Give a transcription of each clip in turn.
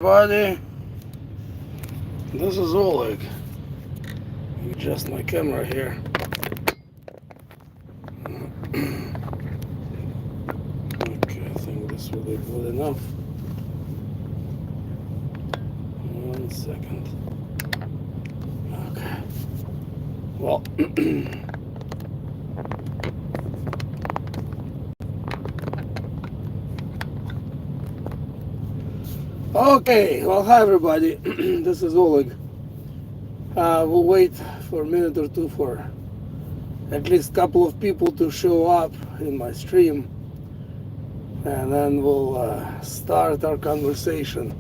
Everybody, this is Oleg. Adjust my camera here. Okay, I think this will be good enough. One second. Okay. Well, okay. Well, hi everybody. This is Oleg. We'll wait for a minute or two for at least a couple of people to show up in my stream, and then we'll start our conversation.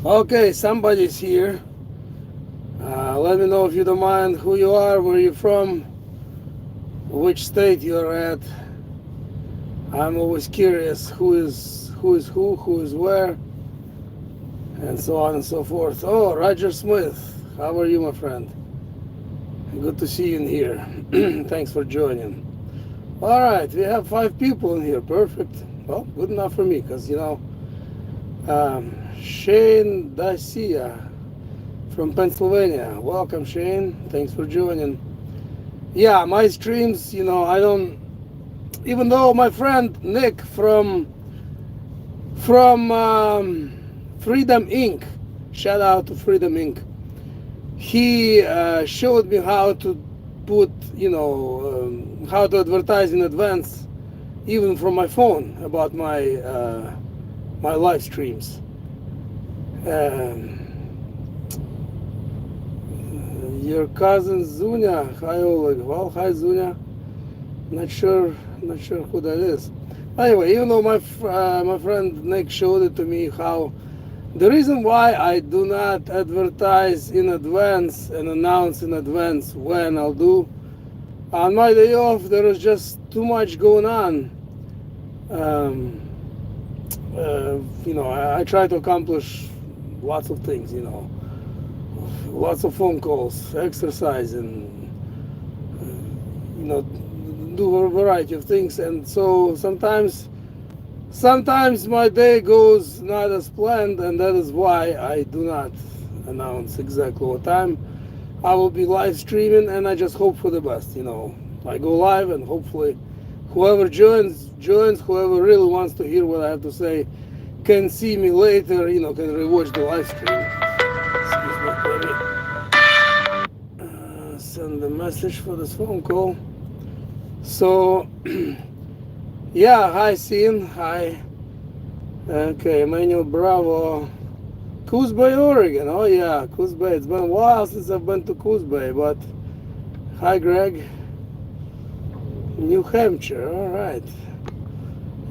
Okay, somebody's here. Let me know if you don't mind who you are, where you're from, which state you're at. I'm always curious who is who, who is where, and so on and so forth. Oh, Roger Smith, how are you, my friend? Good to see you in here. Thanks for joining. All right, we have 5 people in here. Perfect. Well, good enough for me, because Shane Dacia from Pennsylvania. Welcome, Shane. Thanks for joining. Yeah, my streams, I don't, even though my friend Nick from Freedom Inc., shout out to Freedom Inc., he showed me how to put, how to advertise in advance, even from my phone, about my my live streams. Your cousin Zunya. Hi Oleg. Well, hi Zunya. Not sure who that is. Anyway, even though my friend Nick showed it to me, how the reason why I do not advertise in advance and announce in advance when I'll do on my day off, there is just too much going on. I try to accomplish lots of things, lots of phone calls, exercise, and do a variety of things. And so sometimes my day goes not as planned, and that is why I do not announce exactly what time I will be live streaming, and I just hope for the best. I go live, and hopefully whoever joins, whoever really wants to hear what I have to say can see me later, can rewatch the live stream. Excuse me, baby. Send a message for this phone call. So, yeah, hi, Sin. Hi. Okay, Emmanuel Bravo. Coos Bay, Oregon. Oh, yeah, Coos Bay. It's been a while since I've been to Coos Bay, but hi, Greg. New Hampshire. All right.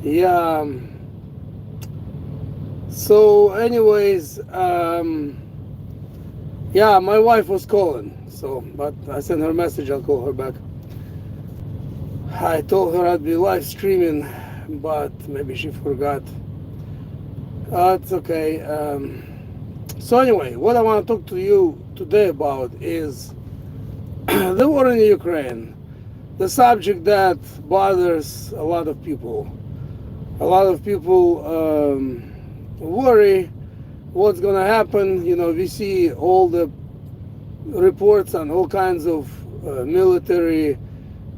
Yeah. So, anyways, yeah, my wife was calling. So, but I sent her a message. I'll call her back. I told her I'd be live streaming, but maybe she forgot. It's okay. So anyway, what I want to talk to you today about is the war in Ukraine, the subject that bothers a lot of people. A lot of people worry what's going to happen. We see all the reports on all kinds of military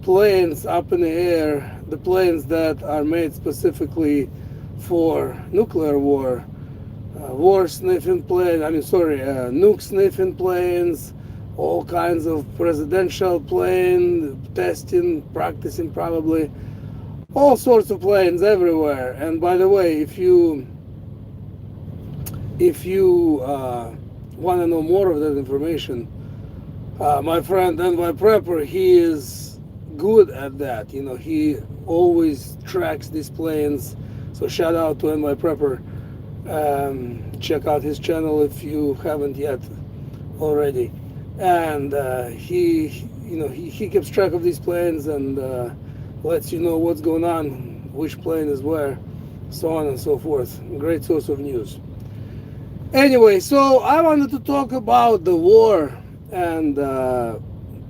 planes up in the air, the planes that are made specifically for nuclear war, nuke sniffing planes, all kinds of presidential plane testing, practicing probably, all sorts of planes everywhere. And by the way, if you want to know more of that information, my friend NY Prepper, he is good at that. He always tracks these planes. So shout out to NY Prepper. Check out his channel if you haven't yet already. And he keeps track of these planes and lets you know what's going on, which plane is where, so on and so forth. Great source of news. Anyway, so I wanted to talk about the war, and the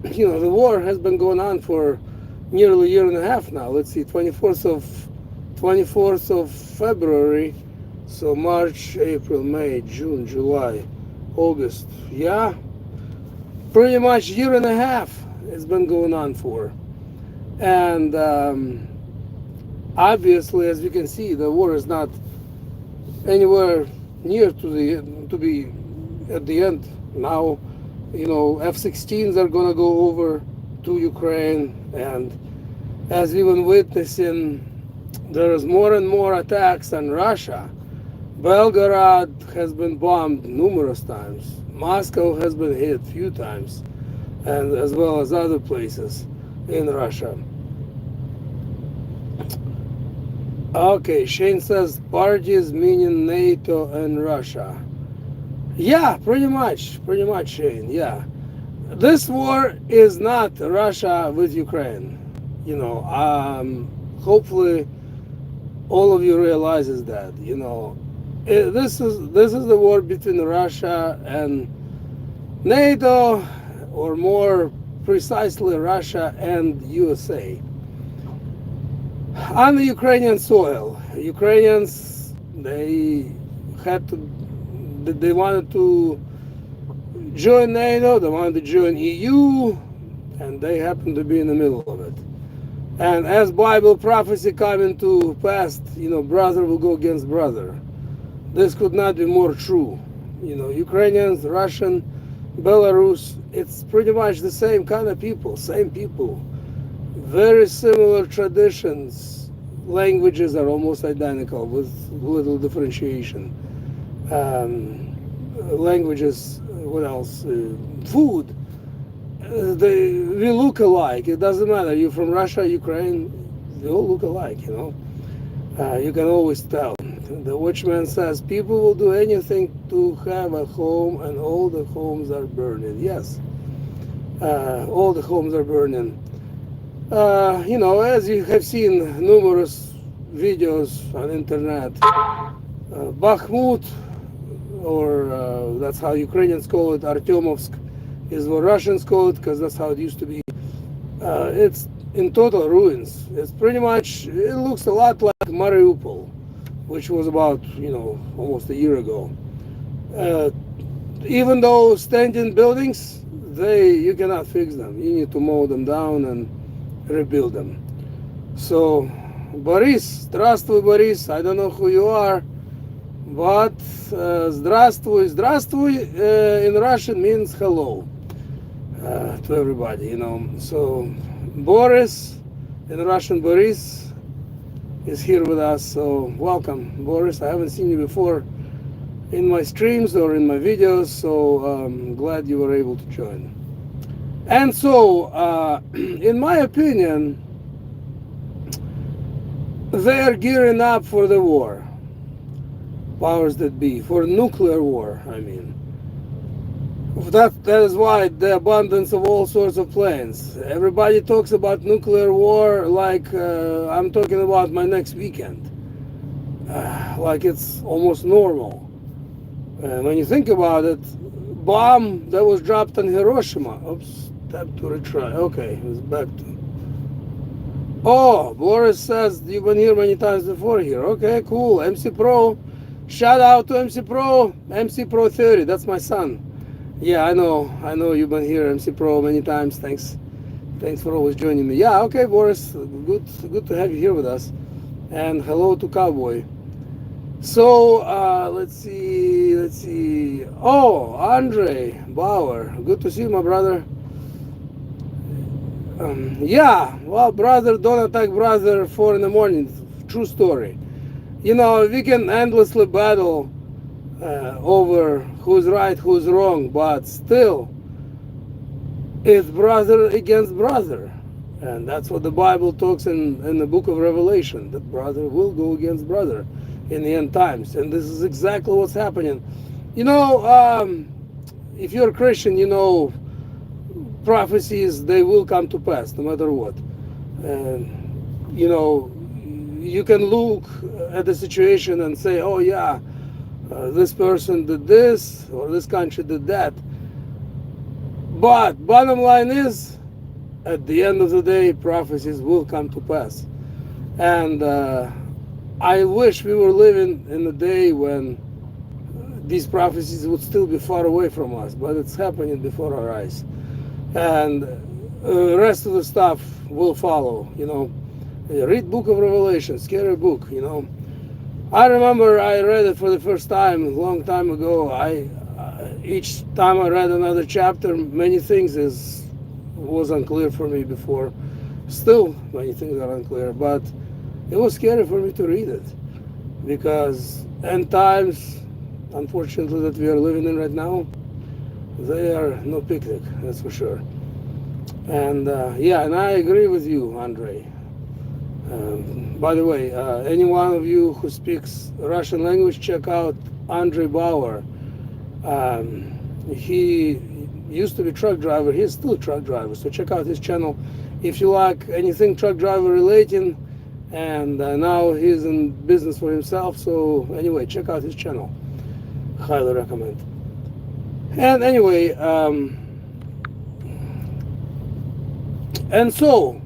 war has been going on for nearly a year and a half now. Let's see, 24th 24th of February, so March, April, May, June, July, August. Yeah, pretty much year and a half it's been going on for. And obviously, as you can see, the war is not anywhere near to be at the end. Now, F-16s are gonna go over to Ukraine, and as we've been witnessing, there is more and more attacks on Russia. Belgorod has been bombed numerous times. Moscow has been hit a few times, and as well as other places in Russia. Okay, Shane says parties meaning NATO and Russia. Yeah, pretty much, Shane. Yeah, this war is not Russia with Ukraine. Hopefully all of you realizes that. This is the war between Russia and NATO, or more precisely Russia and USA. On the Ukrainian soil, Ukrainians, they wanted to join NATO, they wanted to join EU, and they happened to be in the middle of it. And as Bible prophecy coming to pass, brother will go against brother. This could not be more true. Ukrainians, Russian, Belarus, it's pretty much the same kind of people, same people. Very similar traditions. Languages are almost identical with little differentiation. Languages, what else? Food. We look alike. It doesn't matter. You're from Russia, Ukraine, they all look alike, You can always tell. The watchman says, people will do anything to have a home, and all the homes are burning. Yes, all the homes are burning. As you have seen numerous videos on internet, Bakhmut, or that's how Ukrainians call it, Artyomovsk, is what Russians call it, because that's how it used to be. It's in total ruins. It's pretty much, it looks a lot like Mariupol, which was about, almost a year ago. Even though standing buildings, you cannot fix them. You need to mow them down and rebuild them. So, Boris, здравствуй, Boris. I don't know who you are, but здравствуй in Russian means hello to everybody, So, Boris, in Russian, Boris, is here with us. So, welcome, Boris. I haven't seen you before in my streams or in my videos, so I'm glad you were able to join. And so, in my opinion, they are gearing up for the war. Powers that be, for nuclear war, I mean. That is why the abundance of all sorts of plans. Everybody talks about nuclear war like I'm talking about my next weekend. Like it's almost normal. When you think about it, bomb that was dropped on Hiroshima. Oops, tap to retry. Okay, it's back to. Oh, Boris says you've been here many times before here. Okay, cool. MC Pro. Shout out to MC Pro. MC Pro 30. That's my son. Yeah, I know you've been here, MC Pro, many times. Thanks for always joining me. Yeah, okay, Boris. Good to have you here with us. And hello to Cowboy. So let's see. Oh, Andre Bauer. Good to see you, my brother. Yeah, well, brother, don't attack brother 4 in the morning. True story. We can endlessly battle over who's right, who's wrong, but still, it's brother against brother. And that's what the Bible talks in the book of Revelation, that brother will go against brother in the end times. And this is exactly what's happening. If you're a Christian, prophecies, they will come to pass no matter what. And you can look at the situation and say, oh yeah, this person did this or this country did that. But bottom line is, at the end of the day, prophecies will come to pass. And I wish we were living in a day when these prophecies would still be far away from us, but it's happening before our eyes. And the rest of the stuff will follow, you know. Read Book of Revelation, scary book, you know. I remember I read it for the first time a long time ago. Each time I read another chapter, many things was unclear for me before. Still, many things are unclear, but it was scary for me to read it because end times, unfortunately, that we are living in right now, they are no picnic, that's for sure. And yeah, and I agree with you, Andrei. By the way, any one of you who speaks Russian language, check out Andrei Bauer. He used to be truck driver. He's still a truck driver, so check out his channel if you like anything truck driver relating. And now he's in business for himself. So anyway, check out his channel. Highly recommend. And anyway, and so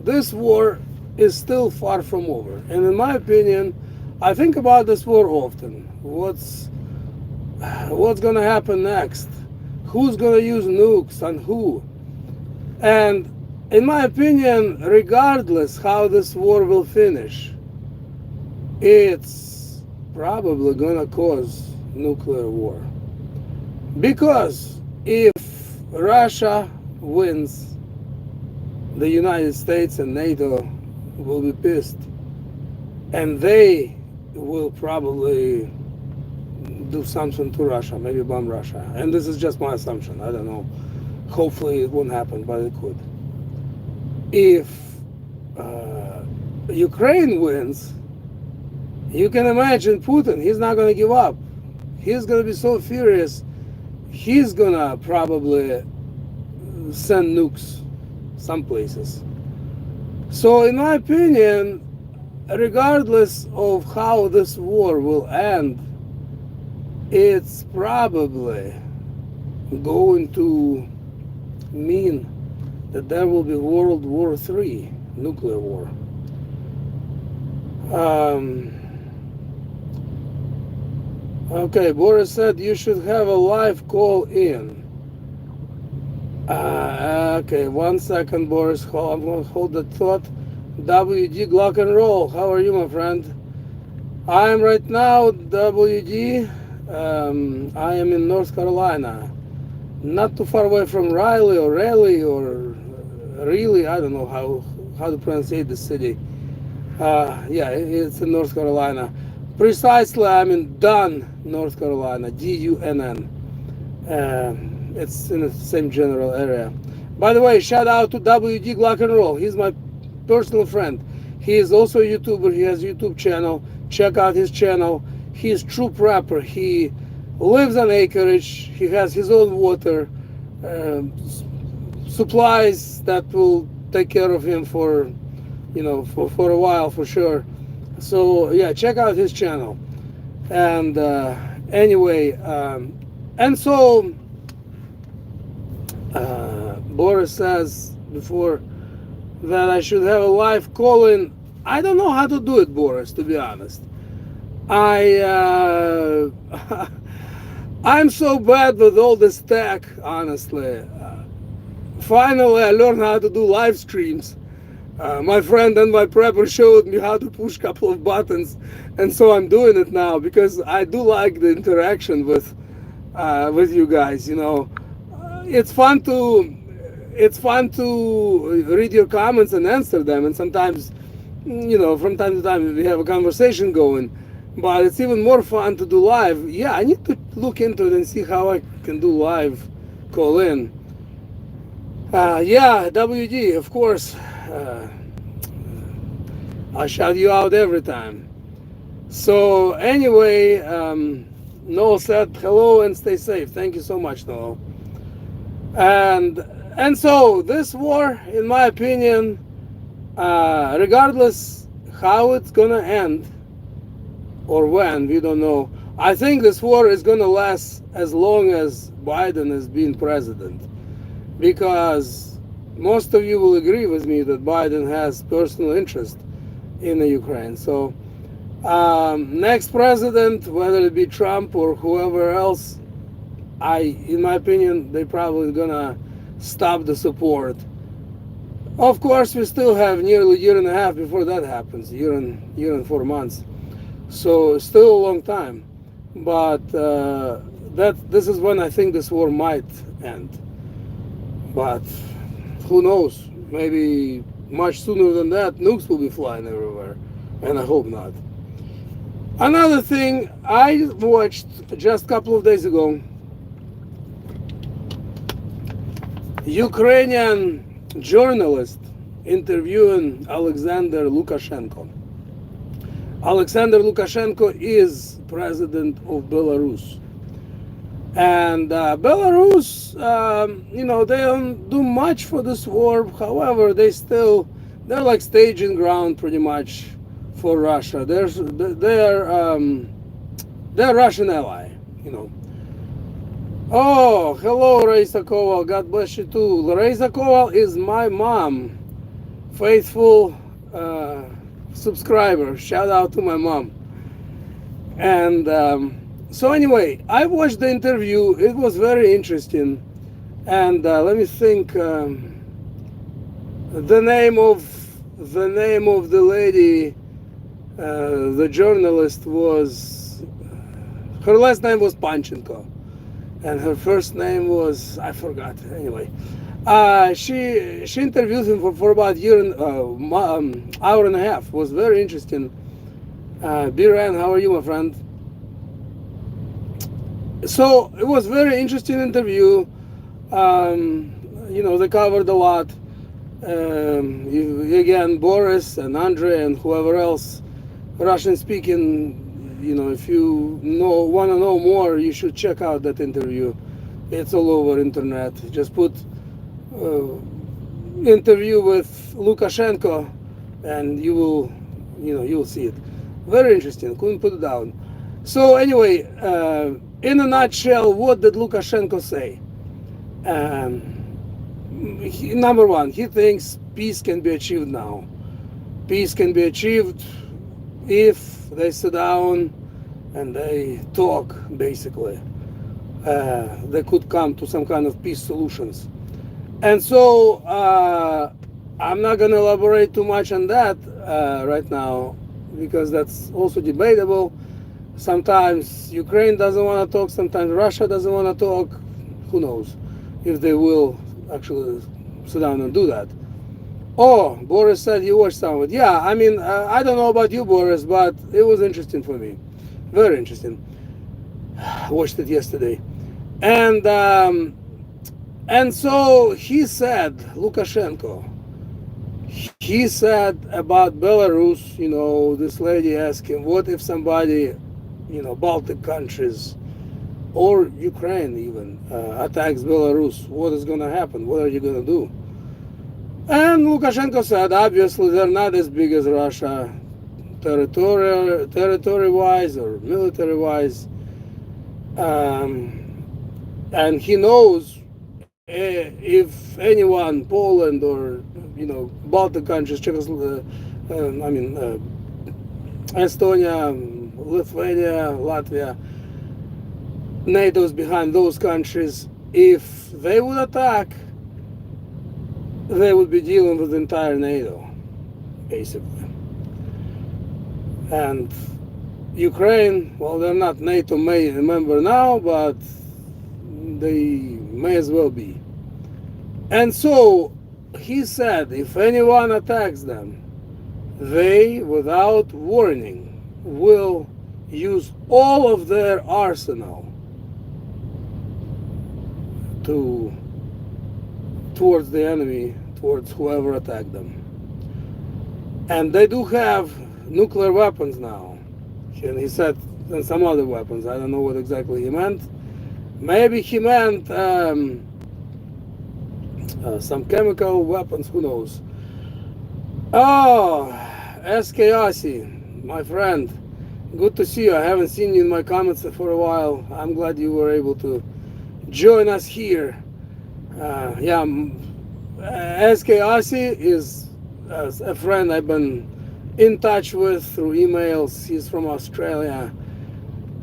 this war is still far from over. And in my opinion, I think about this war often. What's going to happen next? Who's going to use nukes and who? And in my opinion, regardless how this war will finish, it's probably going to cause nuclear war. Because if Russia wins, the United States and NATO will be pissed, and they will probably do something to Russia, maybe bomb Russia. And this is just my assumption, I don't know. Hopefully it won't happen, but it could. If Ukraine wins, you can imagine Putin, he's not going to give up. He's going to be so furious, he's going to probably send nukes some places. So in my opinion, regardless of how this war will end, it's probably going to mean that there will be World War III, nuclear war. Okay, Boris said you should have a live call in. Okay, 1 second, Boris. I'm going to hold that thought. WD Glock and Roll. How are you, my friend? I am right now, WD. I am in North Carolina. Not too far away from Raleigh or really, I don't know how to pronounce the city. Yeah, it's in North Carolina. Precisely, I'm in Dunn, North Carolina. D-U-N-N. It's in the same general area. By the way, shout out to WD Glock and Roll. He's my personal friend. He is also a YouTuber. He has a YouTube channel. Check out his channel. He is true prepper. He lives on acreage. He has his own water, supplies that will take care of him for, for a while for sure. So yeah, check out his channel. And anyway, and so Boris says before that I should have a live call-in. I don't know how to do it, Boris, to be honest. I'm so bad with all this tech, honestly. Finally, I learned how to do live streams. My friend and my prepper showed me how to push a couple of buttons, and so I'm doing it now because I do like the interaction with you guys. It's fun to read your comments and answer them, and sometimes, from time to time we have a conversation going. But it's even more fun to do live. Yeah, I need to look into it and see how I can do live call in. Yeah, WD, of course. I shout you out every time. So anyway, Noel said hello and stay safe. Thank you so much, Noel. And so this war, in my opinion, regardless how it's gonna end or when, we don't know. I think this war is gonna last as long as Biden has been president, because most of you will agree with me that Biden has personal interest in the Ukraine. So Next president, whether it be Trump or whoever else, in my opinion, they probably gonna stop the support. Of course, we still have nearly a year and a half before that happens, year and 4 months. So still a long time. But that this is when I think this war might end. But who knows? Maybe much sooner than that, nukes will be flying everywhere, and I hope not. Another thing I watched just a couple of days ago, Ukrainian journalist interviewing Alexander Lukashenko. Alexander Lukashenko is president of Belarus. And Belarus, they don't do much for this war. However, they're like staging ground pretty much for Russia. They're Russian ally, you know. Oh, hello, Raisa Koval. God bless you too. Raisa Koval is my mom, faithful subscriber. Shout out to my mom. And so anyway, I watched the interview. It was very interesting. And let me think. The name of the lady, the journalist was. Her last name was Panchenko, and her first name was, I forgot. Anyway, she interviewed him for about hour and a half. It was very interesting. Biran, how are you, my friend? So it was very interesting interview. They covered a lot. Again, Boris and Andrei and whoever else, Russian speaking. If you want to know more, you should check out that interview. It's all over internet. Just put interview with Lukashenko, and you'll see it. Very interesting. Couldn't put it down. So anyway, in a nutshell, what did Lukashenko say? Number one, he thinks peace can be achieved now. Peace can be achieved if they sit down and they talk, basically. They could come to some kind of peace solutions. And so I'm not going to elaborate too much on that right now, because that's also debatable. Sometimes Ukraine doesn't want to talk, sometimes Russia doesn't want to talk. Who knows if they will actually sit down and do that. Oh, Boris said you watched some of it. Yeah, I mean, I don't know about you, Boris, but it was interesting for me. Very interesting. I watched it yesterday. And so he said, Lukashenko, he said about Belarus, this lady asked him, what if somebody, Baltic countries or Ukraine even attacks Belarus? What is going to happen? What are you going to do? And Lukashenko said, obviously, they're not as big as Russia, territory-wise or military-wise. And he knows if anyone, Poland or, Baltic countries, Estonia, Lithuania, Latvia, NATO's behind those countries. If they would attack, they would be dealing with the entire NATO, basically. And Ukraine, well, they're not NATO member now, but they may as well be. And so he said, if anyone attacks them, they, without warning, will use all of their arsenal towards the enemy, towards whoever attacked them. And they do have nuclear weapons now. And he said, and some other weapons. I don't know what exactly he meant. Maybe he meant some chemical weapons, who knows. Oh, SK Aussie, my friend, good to see you. I haven't seen you in my comments for a while. I'm glad you were able to join us here. SK Aussie is a friend I've been in touch with through emails. He's from Australia,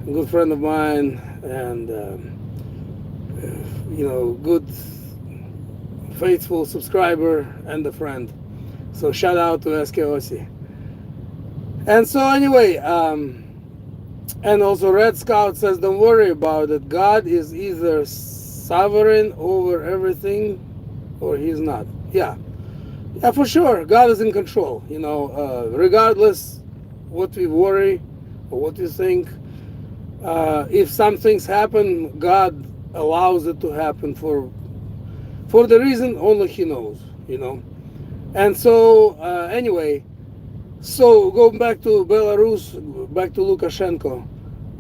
a good friend of mine, and good, faithful subscriber and a friend. So shout out to SKOC. And so anyway, and also Red Scout says, don't worry about it. God is either sovereign over everything or he's not. Yeah, for sure. God is in control. Regardless what we worry or what we think, if some things happen, God allows it to happen for the reason only he knows. And so anyway, so going back to Belarus, back to Lukashenko.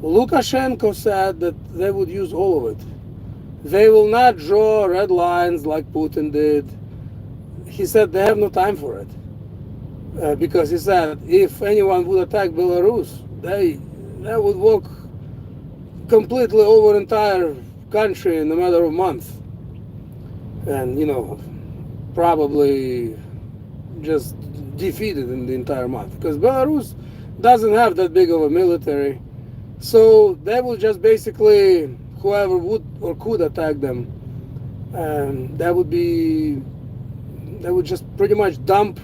Lukashenko said that they would use all of it. They will not draw red lines like Putin did. He said they have no time for it. Because he said if anyone would attack Belarus, they would walk completely over entire country in a matter of months. And, probably just defeated in the entire month. Because Belarus doesn't have that big of a military. So they will just basically, whoever would or could attack them, they would just pretty much dump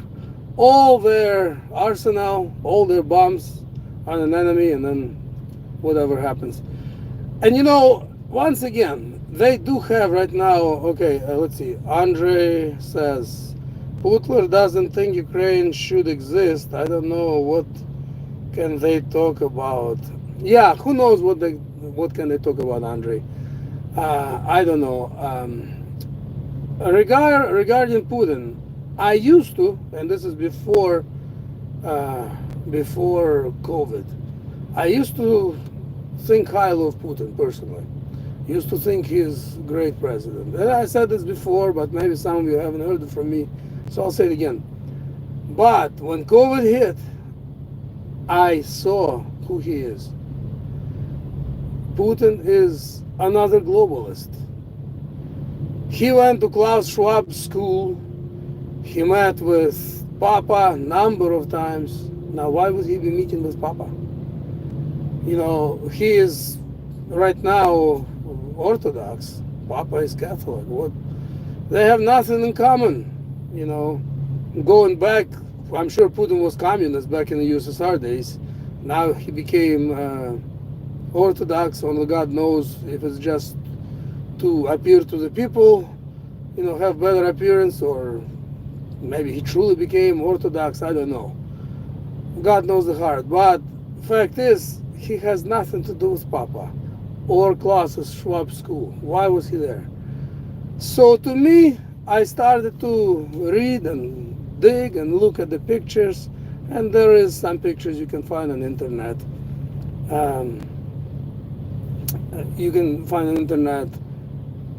all their arsenal, all their bombs on an enemy, and then whatever happens. And once again, they do have right now, okay, let's see, Andre says, Putler doesn't think Ukraine should exist. I don't know, what can they talk about? Yeah, who knows what can they talk about, Andre? I don't know. Regarding Putin, I used to, and this is before COVID, I used to think highly of Putin personally. Used to think he's a great president. And I said this before, but maybe some of you haven't heard it from me, so I'll say it again. But when COVID hit, I saw who he is. Putin is another globalist. He went to Klaus Schwab school. He met with Papa a number of times. Now, why would he be meeting with Papa? He is right now Orthodox. Papa is Catholic. What? They have nothing in common. Going back, I'm sure Putin was communist back in the USSR days. Now he became Orthodox. Only God knows if it's just to appear to the people, have better appearance, or maybe he truly became Orthodox. I don't know. God knows the heart. But fact is, he has nothing to do with Papa or Klaus Schwab school. Why was he there? So to me, I started to read and dig and look at the pictures, and there is some pictures you can find on the internet. You can find on the internet.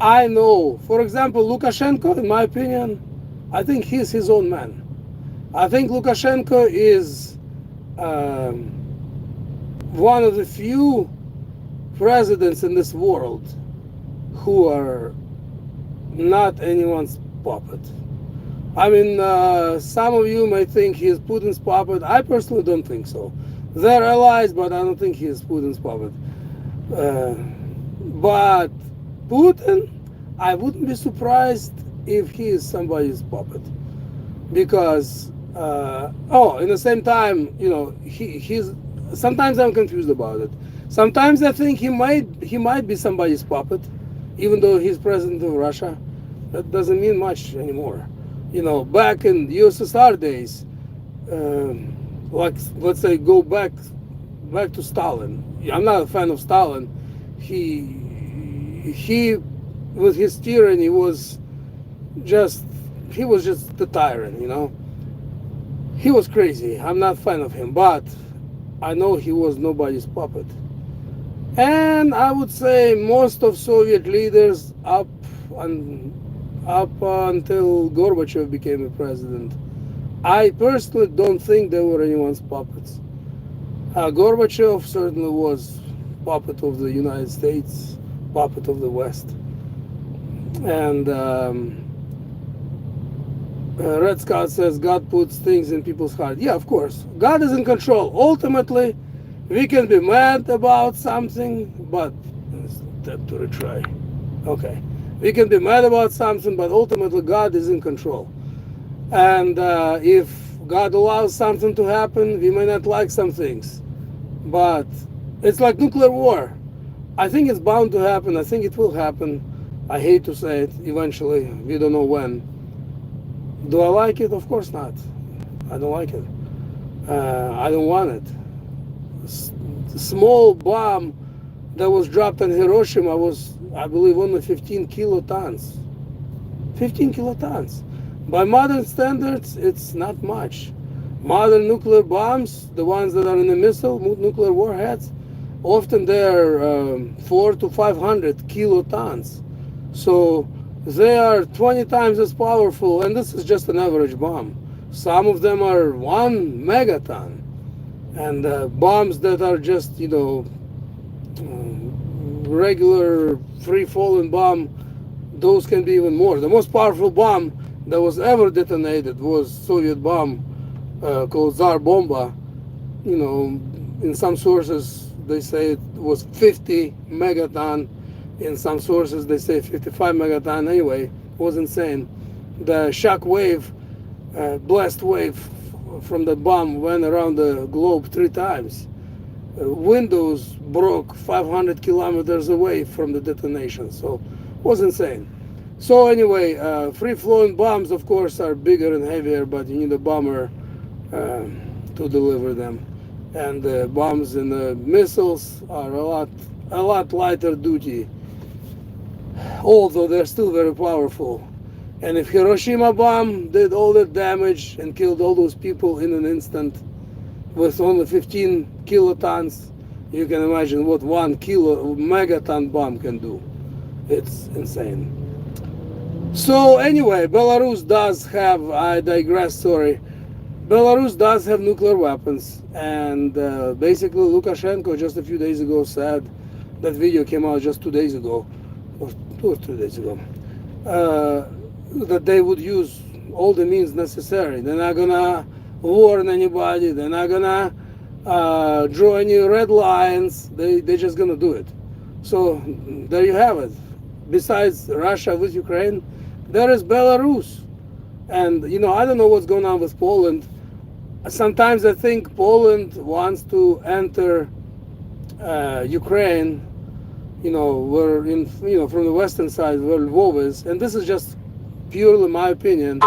I know, for example, Lukashenko, in my opinion, I think he's his own man. I think Lukashenko is one of the few presidents in this world who are not anyone's puppet. I mean, some of you may think he is Putin's puppet. I personally don't think so. They're allies, but I don't think he is Putin's puppet. But Putin, I wouldn't be surprised if he is somebody's puppet. Because, in the same time, he's, sometimes I'm confused about it. Sometimes I think he might be somebody's puppet, even though he's president of Russia. That doesn't mean much anymore. Back in USSR days, like, let's say, go back to Stalin. I'm not a fan of Stalin. He with his tyranny was just the tyrant. He was crazy. I'm not a fan of him, but I know he was nobody's puppet. And I would say most of Soviet leaders up until Gorbachev became a president, I personally don't think they were anyone's puppets. Gorbachev certainly was puppet of the United States, puppet of the West. And Red Scott says God puts things in people's heart. Yeah, of course. God is in control. Ultimately, we can be mad about something, but step to retry. Okay. We can be mad about something, but ultimately God is in control. And if God allows something to happen, we may not like some things. But it's like nuclear war. I think it's bound to happen. I think it will happen. I hate to say it, eventually. We don't know when. Do I like it? Of course not. I don't like it. I don't want it. The small bomb that was dropped on Hiroshima was, I believe, only 15 kilotons. 15 kilotons. By modern standards, it's not much. Modern nuclear bombs, the ones that are in the missile, nuclear warheads, often they're 4 to 500 kilotons. So they are 20 times as powerful, and this is just an average bomb. Some of them are 1 megaton. And bombs that are just, regular free-falling bomb, those can be even more. The most powerful bomb that was ever detonated was Soviet bomb called Tsar Bomba. In some sources they say it was 50 megaton. In some sources they say 55 megaton. Anyway, it was insane. The shock wave, blast wave from the bomb went around the globe 3 times. Windows broke 500 kilometers away from the detonation, so it was insane. So anyway, free-flowing bombs, of course, are bigger and heavier, but you need a bomber to deliver them. And the bombs and the missiles are a lot lighter duty, although they're still very powerful. And if Hiroshima bomb did all that damage and killed all those people in an instant with only 15 kilotons, you can imagine what 1 megaton bomb can do. It's insane. So anyway, Belarus does have, I digress, sorry. Belarus does have nuclear weapons, and basically Lukashenko just a few days ago said, that video came out just 2 days ago, or 2 or 3 days ago, that they would use all the means necessary. They're not gonna warn anybody, they're not gonna draw any red lines, they're just gonna do it. So there you have it. Besides Russia with Ukraine, there is Belarus. And I don't know what's going on with Poland. Sometimes I think Poland wants to enter Ukraine, we're in, from the western side where Lvov is, and this is just purely my opinion.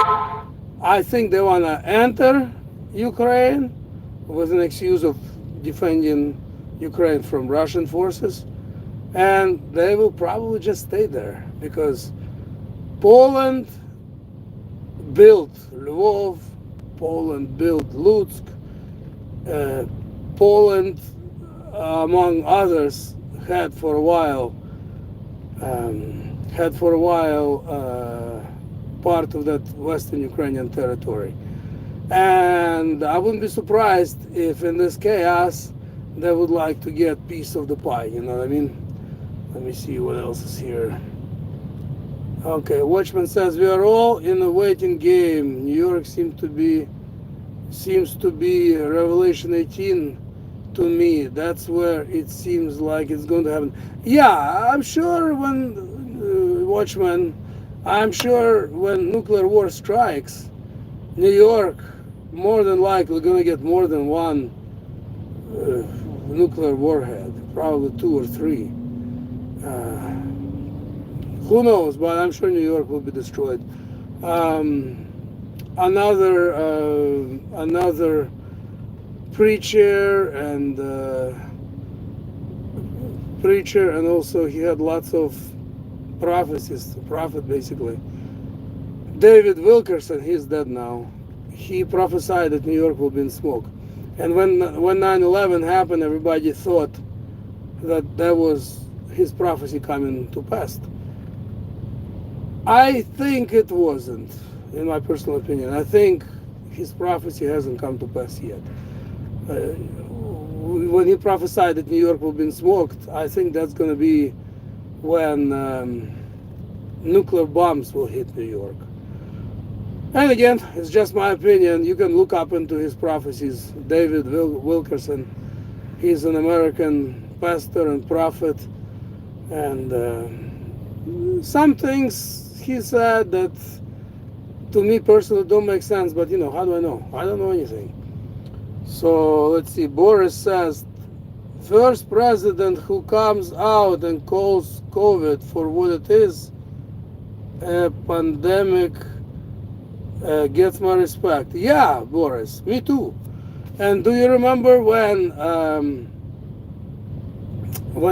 I think they want to enter Ukraine with an excuse of defending Ukraine from Russian forces, and they will probably just stay there because Poland built Lvov, Poland built Lutsk, Poland, among others, had for a while part of that Western Ukrainian territory. And I wouldn't be surprised if in this chaos they would like to get piece of the pie, you know what I mean? Let me see what else is here. Okay, Watchman says we are all in a waiting game. New York seems to be Revelation 18 to me. That's where it seems like it's going to happen. Yeah, I'm sure when Watchman, I'm sure when nuclear war strikes, New York more than likely going to get more than one nuclear warhead, probably 2 or 3. Who knows? But I'm sure New York will be destroyed. Another preacher and also he had lots of prophecies. Prophet basically. David Wilkerson, he's dead now. He prophesied that New York will be in smoke. And when 9/11 happened, everybody thought that was his prophecy coming to pass. I think it wasn't, in my personal opinion. I think his prophecy hasn't come to pass yet. When he prophesied that New York will be smoked, I think that's going to be when nuclear bombs will hit New York. And again, it's just my opinion. You can look up into his prophecies. David Wilkerson, he's an American pastor and prophet, and some things he said that to me personally don't make sense. But how do I know? I don't know anything. So let's see. Boris says, first president who comes out and calls COVID for what it is, a pandemic, gets my respect. Yeah, Boris, me too. And do you remember when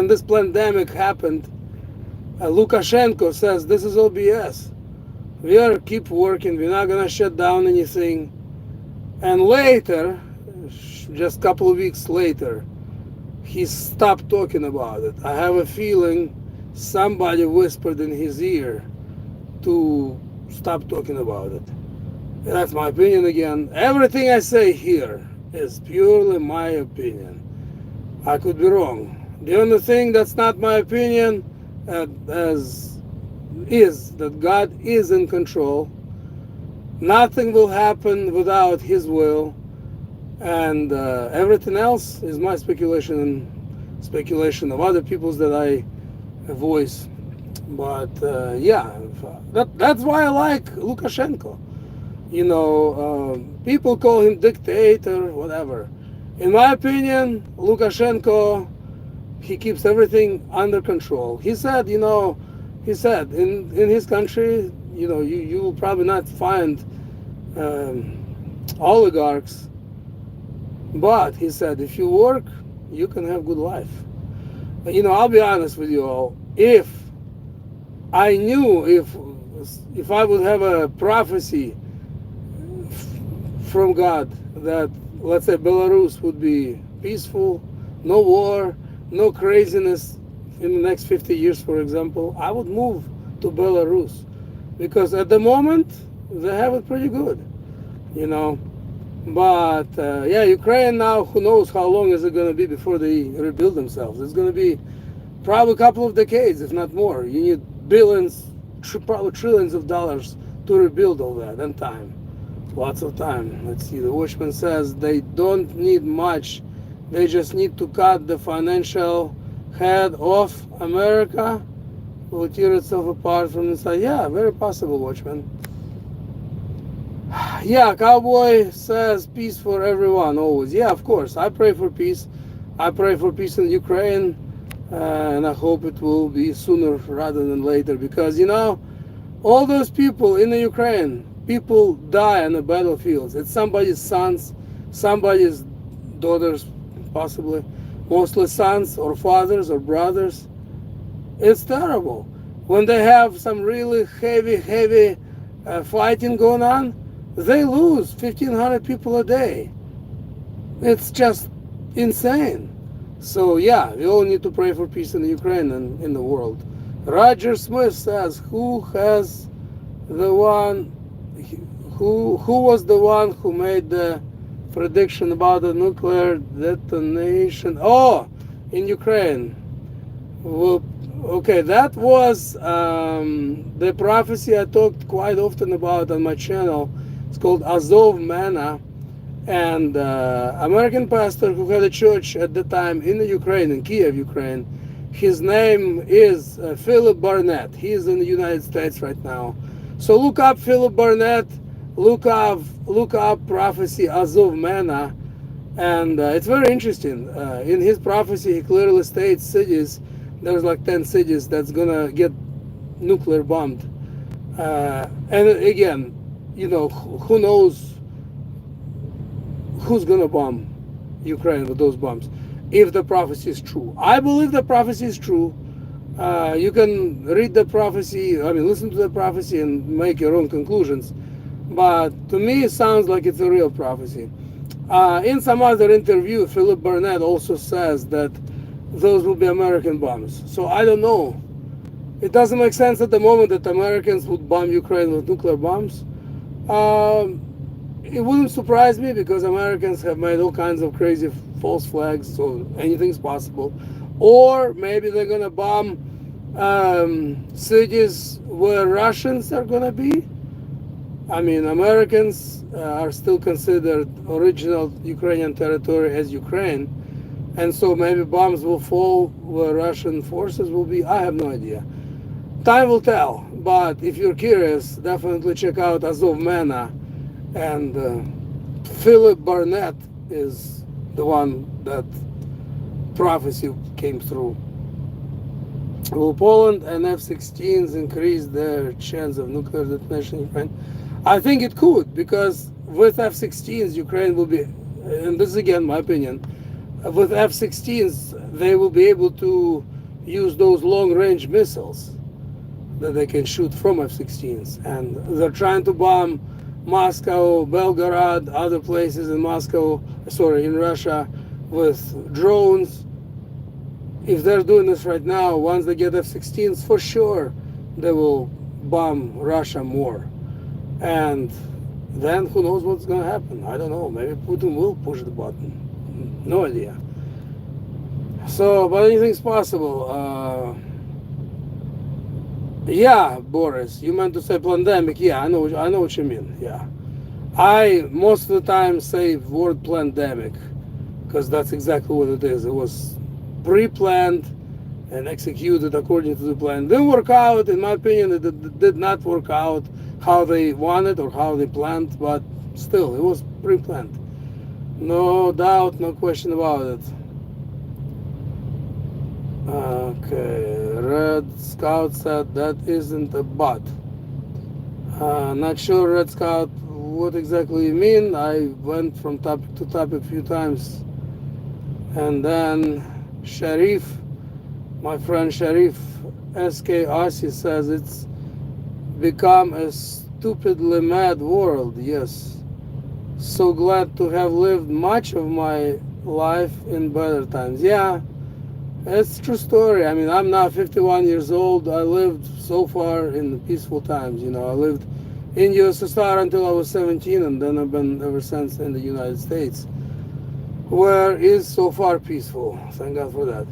this pandemic happened, Lukashenko says this is all BS. We are keep working. We're not gonna shut down anything. And later, just a couple of weeks later, he stopped talking about it. I have a feeling somebody whispered in his ear to stop talking about it. That's my opinion again. Everything I say here is purely my opinion. I could be wrong. The only thing that's not my opinion is that God is in control. Nothing will happen without His will, and everything else is my speculation and speculation of other people's that I voice. But yeah, that's why I like Lukashenko. People call him dictator, whatever. In my opinion, Lukashenko, he keeps everything under control. He said in his country, you will probably not find oligarchs, but he said if you work, you can have good life. I'll be honest with you all. If I knew if I would have a prophecy from God that, let's say, Belarus would be peaceful, no war, no craziness in the next 50 years, for example, I would move to Belarus, because at the moment they have it pretty good, But yeah, Ukraine now, who knows how long is it going to be before they rebuild themselves? It's going to be probably a couple of decades, if not more. You need billions, probably trillions of dollars to rebuild all that, and time. Lots of time. Let's see, the Watchman says they don't need much. They just need to cut the financial head off America. Will tear itself apart from inside. Yeah, very possible, Watchman. Yeah, Cowboy says peace for everyone, always. Yeah, of course. I pray for peace. I pray for peace in Ukraine. And I hope it will be sooner rather than later. Because, all those people in the Ukraine, people die on the battlefields. It's somebody's sons, somebody's daughters, possibly. Mostly sons or fathers or brothers. It's terrible. When they have some really heavy fighting going on, they lose 1,500 people a day. It's just insane. So yeah, we all need to pray for peace in Ukraine and in the world. Roger Smith says, who was the one who made the prediction about the nuclear detonation? Oh, in Ukraine. Well, okay, that was the prophecy I talked quite often about on my channel. It's called Azov Manna. And American pastor who had a church at the time in the Ukraine, in Kiev, Ukraine, his name is Philip Barnett. He is in the United States right now. So look up Philip Barnett, look up prophecy Azov Manna, and it's very interesting. In his prophecy, he clearly states cities. There's like 10 cities that's gonna get nuclear bombed. And again, who knows who's gonna bomb Ukraine with those bombs, if the prophecy is true. I believe the prophecy is true. You can read the prophecy, listen to the prophecy and make your own conclusions. But to me, it sounds like it's a real prophecy. In some other interview, Philip Barnett also says that those will be American bombs. So I don't know. It doesn't make sense at the moment that Americans would bomb Ukraine with nuclear bombs. It wouldn't surprise me, because Americans have made all kinds of crazy false flags, so anything's possible. Or maybe they're gonna bomb cities where Russians are gonna be. I mean, Americans are still considered original Ukrainian territory as Ukraine, and so maybe bombs will fall where Russian forces will be. I have no idea. Time will tell. But if you're curious, definitely check out Azov Mena, and Philip Barnett is the one that prophecy came through. Will Poland and F-16s increase their chance of nuclear detonation in Ukraine? I think it could, because with F-16s, Ukraine will be, and this is again my opinion, with F-16s, they will be able to use those long-range missiles that they can shoot from F-16s. And they're trying to bomb Moscow, Belgorod, other places in in Russia, with drones. If they're doing this right now, once they get F-16s, for sure they will bomb Russia more. And then who knows what's going to happen? I don't know. Maybe Putin will push the button. No idea. So, but anything's possible. Yeah, Boris, you meant to say pandemic. Yeah, I know what you mean. Yeah, I most of the time say word pandemic because that's exactly what it is. It was pre-planned and executed according to the plan. Didn't work out, in my opinion. It did not work out how they wanted or how they planned, but still, it was pre-planned. No doubt, no question about it. Okay, Red Scout said that isn't a bot. Not sure, Red Scout, what exactly you mean. I went from topic to topic a few times. And then Sharif, my friend Sharif SK Asi says it's become a stupidly mad world. Yes. So glad to have lived much of my life in better times. Yeah. It's a true story. I mean, I'm now 51 years old. I lived so far in the peaceful times. You know, I lived in USSR until I was 17, and then I've been ever since in the United States, where is so far peaceful. Thank God for that.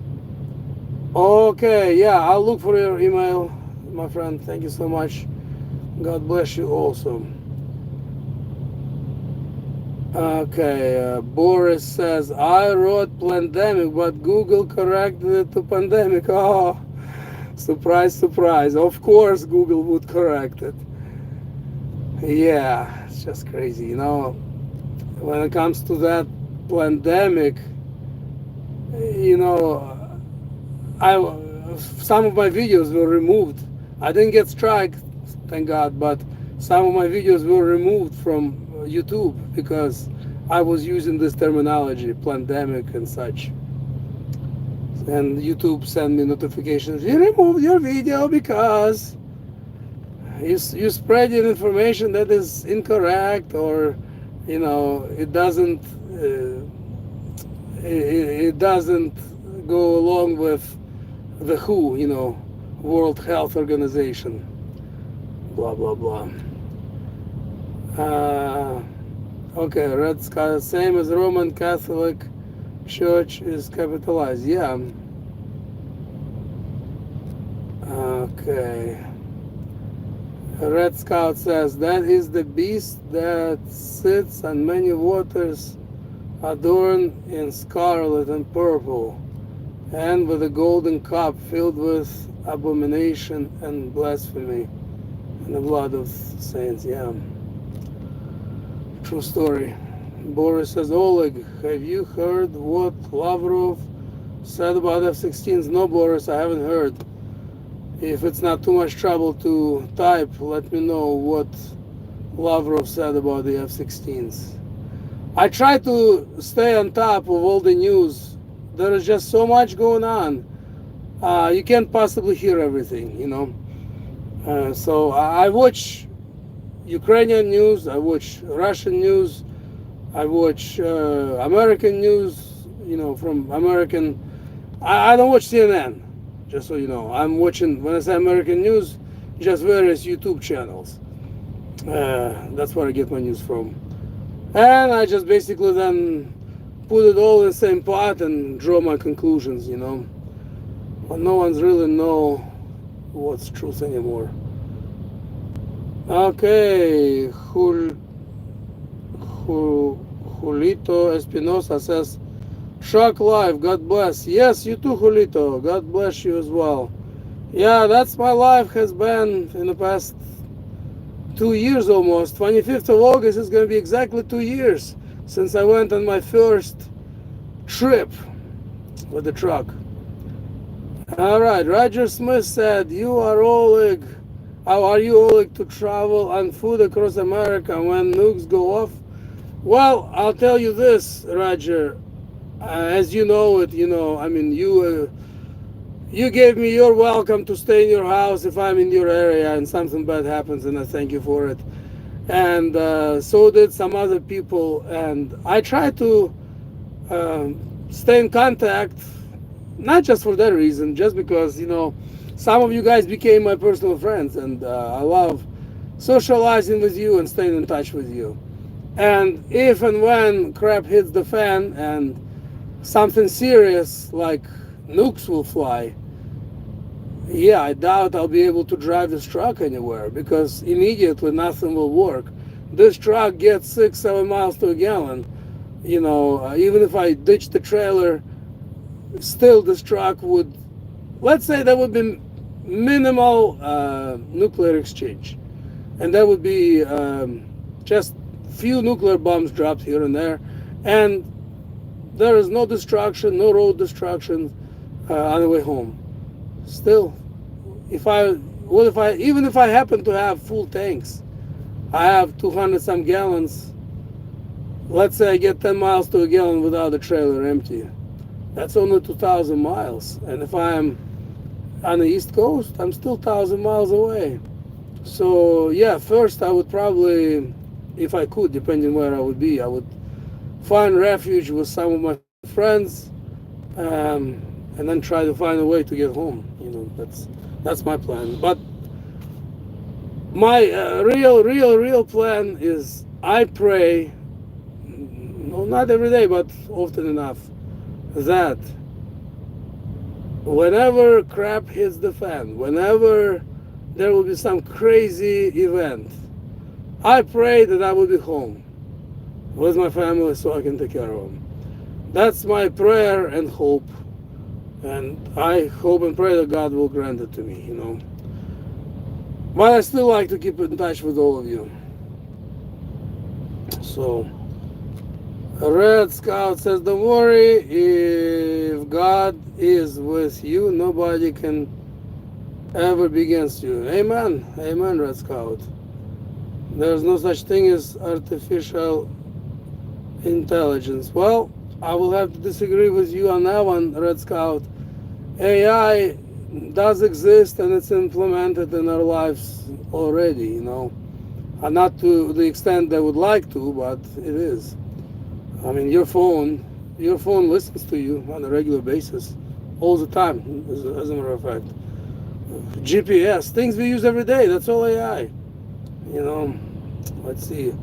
Okay, yeah, I'll look for your email, my friend. Thank you so much. God bless you also. Okay, Boris says, I wrote pandemic, but Google corrected it to pandemic. Oh, surprise, surprise. Of course Google would correct it. Yeah, it's just crazy. You know, when it comes to that pandemic, you know, some of my videos were removed. I didn't get strike, thank God, but some of my videos were removed from YouTube because I was using this terminology, pandemic and such. And YouTube sent me notifications, you removed your video because you spreading information that is incorrect, or you know, it doesn't it doesn't go along with the WHO, you know, World Health Organization, blah blah blah. Okay, Red Sky, same as Roman Catholic Church is capitalized. Yeah. Okay. Red Scout says, that is the beast that sits on many waters, adorned in scarlet and purple, and with a golden cup filled with abomination and blasphemy, and the blood of saints. Yeah. True story. Boris says, Oleg, have you heard what Lavrov said about F-16s? No, Boris, I haven't heard. If it's not too much trouble to type, let me know what Lavrov said about the F-16s. I try to stay on top of all the news. There is just so much going on. You can't possibly hear everything, you know. So I watch Ukrainian news, I watch Russian news, I watch American news, you know, from American. I don't watch CNN, just so you know. I'm watching, when I say American news, just various YouTube channels. That's where I get my news from. And I just basically then put it all in the same pot and draw my conclusions, you know. But no one's really know what's truth anymore. Okay, Julito Espinosa says, Shock Life, God bless. Yes, you too, Julito. God bless you as well. Yeah, that's my life has been in the past 2 years almost. 25th of August is going to be exactly 2 years since I went on my first trip with the truck. All right, Roger Smith said, how are you, Oleg, to travel on foot across America when nukes go off? Well, I'll tell you this, Roger. As you know it, I mean, you gave me your welcome to stay in your house if I'm in your area and something bad happens, and I thank you for it. And so did some other people. And I try to stay in contact, not just for that reason, just because, some of you guys became my personal friends, and I love socializing with you and staying in touch with you. And if and when crap hits the fan and something serious like nukes will fly, yeah, I doubt I'll be able to drive this truck anywhere because immediately nothing will work. This truck gets 6, 7 miles to a gallon. Even if I ditch the trailer, still this truck would, let's say there would be minimal nuclear exchange. And that would be just few nuclear bombs dropped here and there. And there is no destruction, no road destruction on the way home. Still, even if I happen to have full tanks, I have 200 some gallons. Let's say I get 10 miles to a gallon without the trailer empty. That's only 2,000 miles. And if I'm on the East Coast, I'm still 1,000 miles away. So yeah, first I would probably, if I could, depending where I would be, I would find refuge with some of my friends, and then try to find a way to get home. That's my plan. But my real plan is I pray, no, not every day, but often enough, that whenever crap hits the fan, whenever there will be some crazy event, I pray that I will be home with my family so I can take care of them. That's my prayer and hope. And I hope and pray that God will grant it to me. But I still like to keep in touch with all of you. So, Red Scout says, don't worry, if God is with you, nobody can ever be against you. Amen. Amen, Red Scout. There's no such thing as artificial intelligence. Well, I will have to disagree with you on that one, Red Scout. AI does exist and it's implemented in our lives already, And not to the extent they would like to, but it is. I mean, your phone listens to you on a regular basis, all the time, as a matter of fact. GPS, things we use every day, that's all AI. Let's see.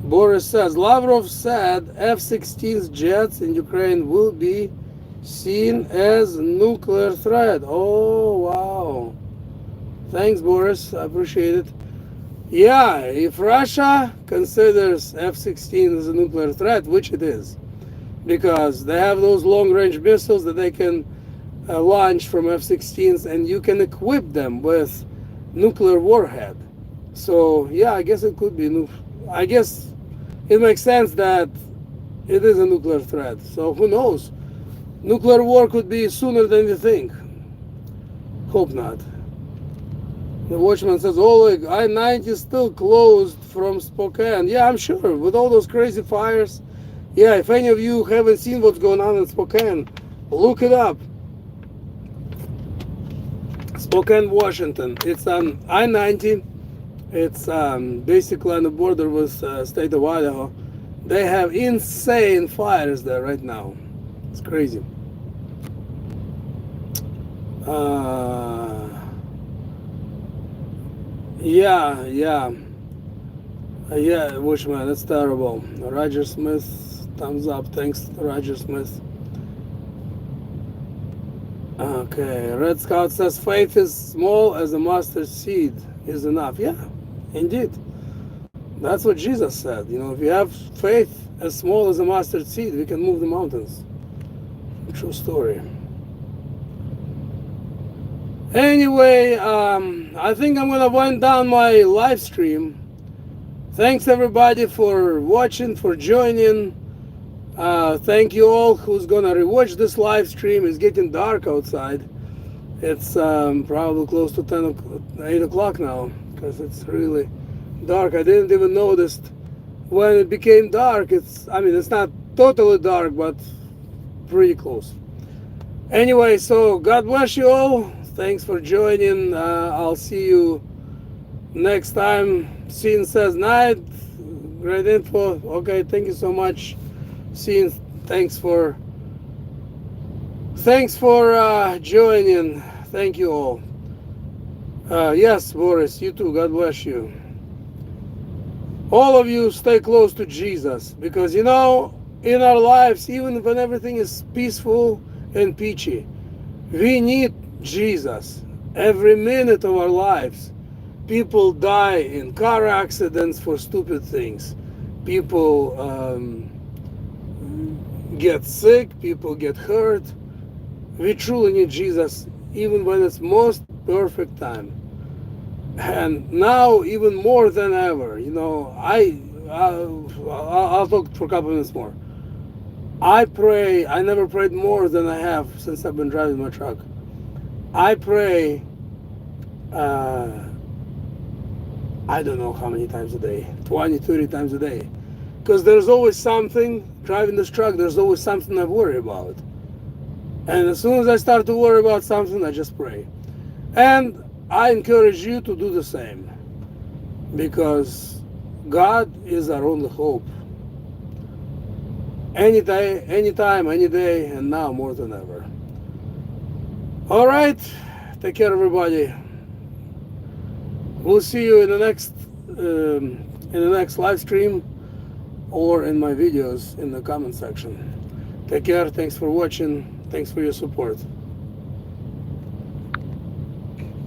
Boris says, Lavrov said F-16 jets in Ukraine will be seen as nuclear threat. Oh, wow. Thanks, Boris. I appreciate it. Yeah, if Russia considers F-16 as a nuclear threat, which it is, because they have those long-range missiles that they can launch from F-16s, and you can equip them with nuclear warhead. So, yeah, I guess it could be. I guess it makes sense that it is a nuclear threat. So, who knows? Nuclear war could be sooner than you think. Hope not. The Watchman says, Oleg, I-90 is still closed from Spokane. Yeah, I'm sure. With all those crazy fires. Yeah, if any of you haven't seen what's going on in Spokane, look it up. Spokane, Washington. It's on I-90. It's basically on the border with state of Idaho. They have insane fires there right now. It's crazy. Yeah, Wishman, that's terrible. Roger Smith, thumbs up. Thanks, Roger Smith. Okay, Red Scout says faith is small as a mustard seed is enough. Yeah, Indeed. That's what Jesus said. You know, if you have faith as small as a mustard seed, we can move the mountains. True story. Anyway, I think I'm gonna wind down my live stream. Thanks everybody for watching, for joining. Thank you all who's gonna rewatch this live stream. It's getting dark outside. It's probably close to 8 o'clock now, because it's really dark. I didn't even notice when it became dark. I mean, it's not totally dark, but pretty close. Anyway, so God bless you all. Thanks for joining. I'll see you next time. Scene says night. Great info. Okay, thank you so much. Scene, thanks for joining. Thank you all. Yes, Boris, you too. God bless you. All of you stay close to Jesus, because in our lives, even when everything is peaceful and peachy, we need Jesus. Every minute of our lives, people die in car accidents for stupid things. People get sick, people get hurt. We truly need Jesus, even when it's most perfect time. And now, even more than ever, I'll talk for a couple minutes more. I pray. I never prayed more than I have since I've been driving my truck. I pray, I don't know how many times a day, 20, 30 times a day. Because there's always something, driving this truck, there's always something I worry about. And as soon as I start to worry about something, I just pray. And I encourage you to do the same, because God is our only hope. Any day, anytime, any day, and now more than ever. All right, take care, everybody. We'll see you in the next live stream, or in my videos in the comment section. Take care. Thanks for watching. Thanks for your support.